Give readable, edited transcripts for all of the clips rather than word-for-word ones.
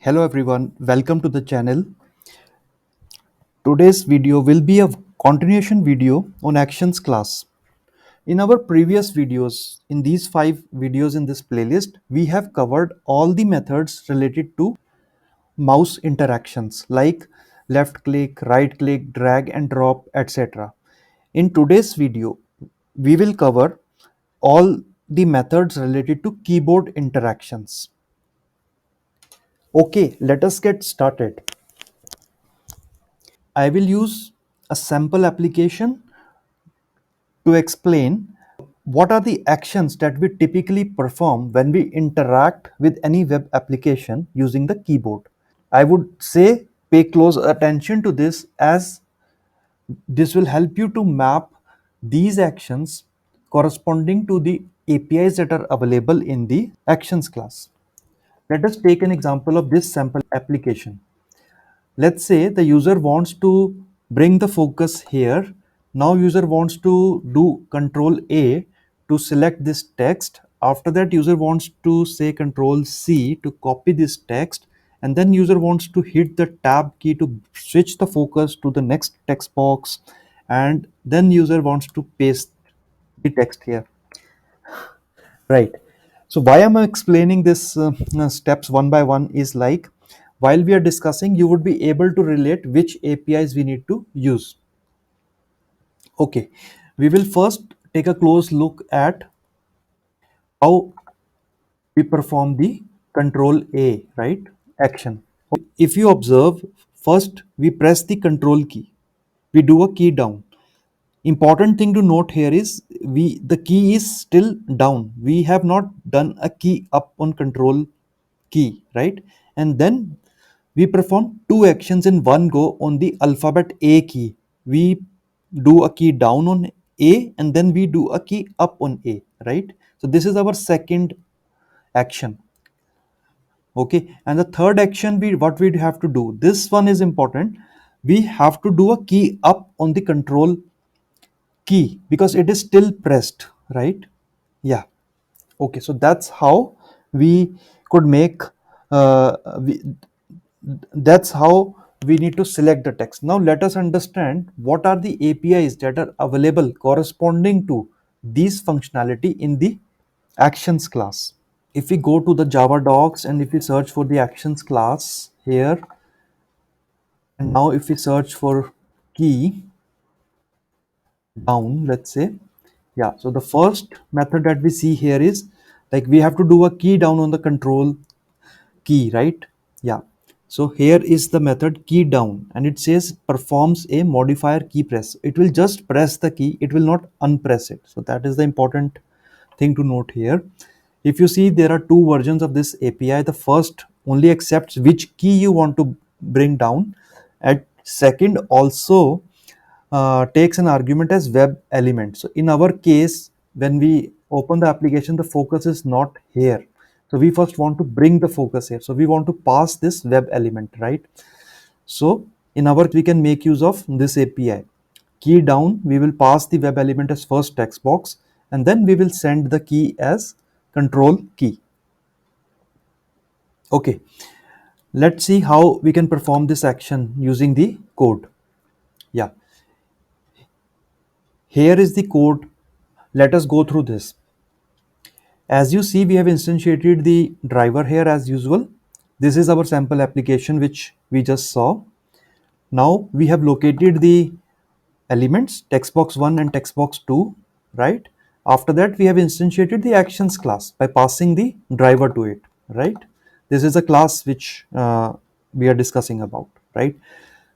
Hello everyone, welcome to the channel. Today's video will be a continuation video on actions class. In our previous videos, in these 5 videos in this playlist, we have covered all the methods related to mouse interactions like left click, right click, drag and drop, etc. In today's video, we will cover all the methods related to keyboard interactions. Okay, let us get started. I will use a sample application to explain what are the actions that we typically perform when we interact with any web application using the keyboard. I would say pay close attention to this, as this will help you to map these actions corresponding to the APIs that are available in the actions class. Let us take an example of this sample application. Let's say the user wants to bring the focus here. Now user wants to do control A to select this text. After that, user wants to say control C to copy this text, and then user wants to hit the tab key to switch the focus to the next text box, and then user wants to paste the text here. Right. So why am I explaining this steps one by one is like, while we are discussing, you would be able to relate which APIs we need to use. Okay. We will first take a close look at how we perform the control A, right? Action. If you observe, first we press the control key. We do a key down. Important thing to note here is the key is still down. We have not done a key up on control key, right? And then we perform two actions in one go on the alphabet A key. We do a key down on A, and then we do a key up on A, right? So this is our second action. Okay, and the third action, we what we have to do, this one is important. We have to do a key up on the control key because it is still pressed, right? Yeah. Okay, so that's how we could make uh, we, that's how we need to select the text. Now let us understand what are the APIs that are available corresponding to these functionality in the actions class. If we go to the Java docs and if we search for the actions class here, and now if we search for key down, let's say, yeah, so the first method that we see here is like we have to do a key down on the control key, right? Yeah, so here is the method key down, and it says performs a modifier key press. It will just press the key, it will not unpress it. So that is the important thing to note here. If you see, there are two versions of this API. The first only accepts which key you want to bring down, and second also takes an argument as web element. So in our case, when we open the application, the focus is not here. So we first want to bring the focus here. So we want to pass this web element, right? So in our we can make use of this API. Key down, we will pass the web element as first text box, and then we will send the key as control key. Okay, let's see how we can perform this action using the code. Yeah, here is the code. Let us go through this. As you see, we have instantiated the driver here as usual. This is our sample application which we just saw. Now we have located the elements text box 1 and text box 2, right? After that, we have instantiated the actions class by passing the driver to it, right? This is a class which we are discussing about, right?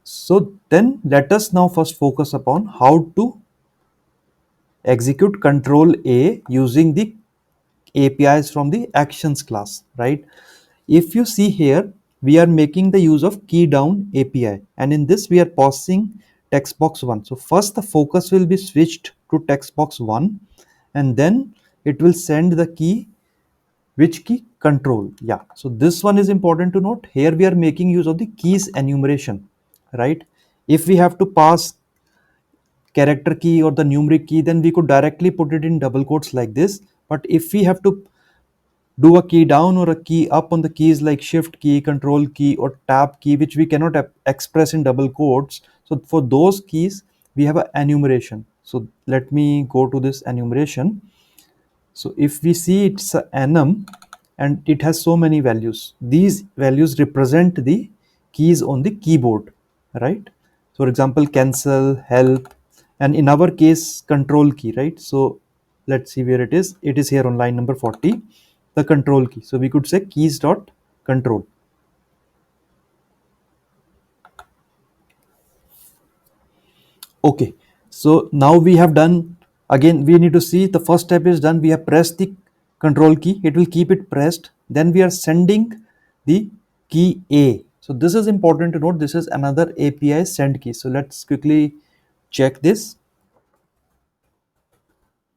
So then let us now first focus upon how to execute control A using the APIs from the actions class, right? If you see here, we are making the use of keyDown API, and in this we are passing text box 1. So first the focus will be switched to text box 1, and then it will send the key, which key? Control. Yeah, so this one is important to note. Here we are making use of the keys enumeration, right? If we have to pass character key or the numeric key, then we could directly put it in double quotes like this. But if we have to do a key down or a key up on the keys like shift key, control key, or tab key, which we cannot express in double quotes. So for those keys, we have an enumeration. So let me go to this enumeration. So if we see it's a enum and it has so many values, these values represent the keys on the keyboard, right? So for example, cancel, help, and in our case, control key, right? So let's see where it is. It is here on line number 40, the control key. So we could say keys dot control. Okay, so now we have done, again we need to see the first step is done. We have pressed the control key, it will keep it pressed. Then we are sending the key A. So this is important to note, this is another API send key. So let's quickly check this.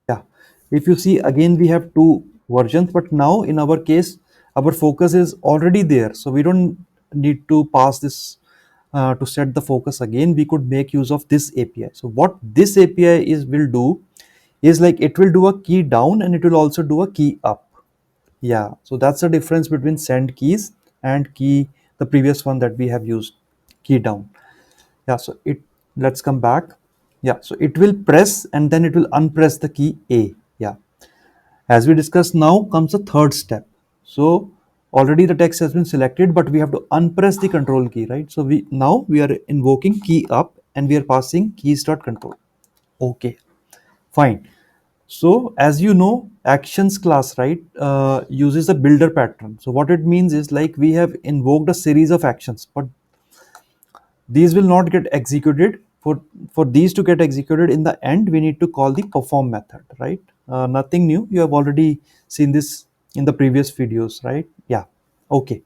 Yeah, if you see again we have two versions, but now in our case our focus is already there, so we don't need to pass this to set the focus again. We could make use of this API. So what this API is will do is like it will do a key down and it will also do a key up. Yeah, so that's the difference between send keys and key, the previous one that we have used, key down. Yeah, so it, let's come back. Yeah, so it will press and then it will unpress the key A. Yeah, as we discussed, now comes the third step. So already the text has been selected, but we have to unpress the control key, right? So we now we are invoking key up and we are passing keys dot control. Okay, fine. So as you know, actions class, right, uses a builder pattern. So what it means is like we have invoked a series of actions, but these will not get executed. For these to get executed in the end, we need to call the perform method, right? Nothing new, you have already seen this in the previous videos, right? Yeah, okay.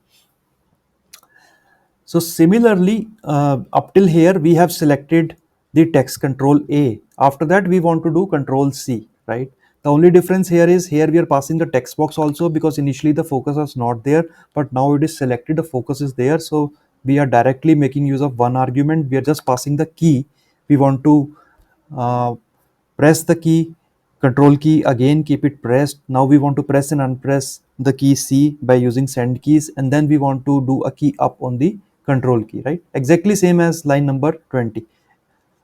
So similarly, up till here we have selected the text control A. After that we want to do control C, right? The only difference here is here we are passing the text box also, because initially the focus was not there, but now it is selected, the focus is there. So we are directly making use of one argument. We are just passing the key. We want to uh, press the key, control key, again keep it pressed. Now we want to press and unpress the key C by using send keys, and then we want to do a key up on the control key, right? Exactly same as line number 20.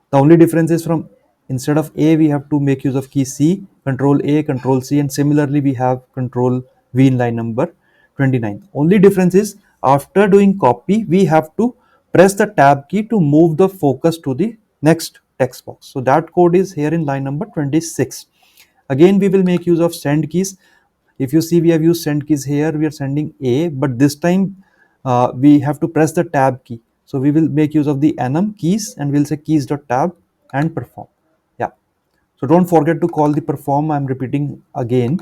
The only difference is from instead of A we have to make use of key C, control A, control C, and similarly we have control V in line number 29. Only difference is after doing copy we have to press the tab key to move the focus to the next text box. So that code is here in line number 26. Again we will make use of send keys. If you see we have used send keys here, we are sending A, but this time we have to press the tab key. So we will make use of the enum keys and we'll say keys.tab and perform. Yeah. So don't forget to call the perform. I'm repeating again.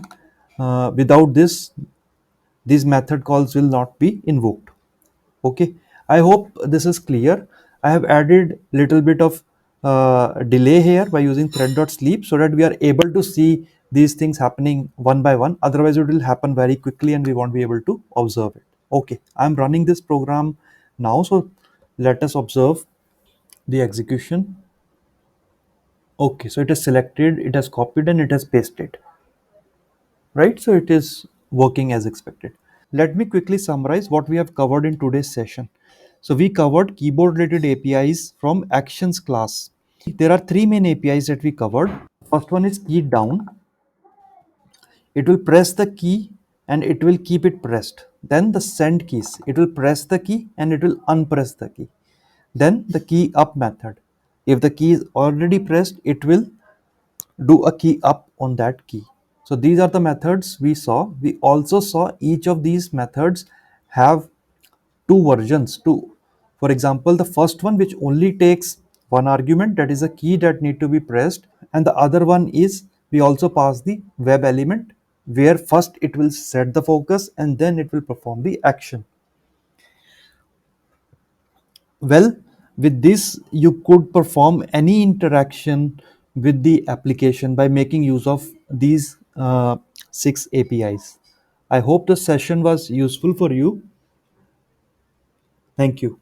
Without this, these method calls will not be invoked. Okay, I hope this is clear. I have added little bit of delay here by using thread.sleep so that we are able to see these things happening one by one. Otherwise it will happen very quickly and we won't be able to observe it. Okay, I'm running this program now, so let us observe the execution. Okay, so it is selected, it has copied and it has pasted, right? So it is working as expected. Let me quickly summarize what we have covered in today's session. So we covered keyboard related APIs from actions class. There are three main APIs that we covered. First one is key down. It will press the key and it will keep it pressed. Then the send keys. It will press the key and it will unpress the key. Then the key up method. If the key is already pressed, it will do a key up on that key. So these are the methods we saw. We also saw each of these methods have two versions too. For example, the first one which only takes one argument, that is a key that need to be pressed, and the other one is we also pass the web element where first it will set the focus and then it will perform the action. Well, with this you could perform any interaction with the application by making use of these six APIs. I hope the session was useful for you. Thank you.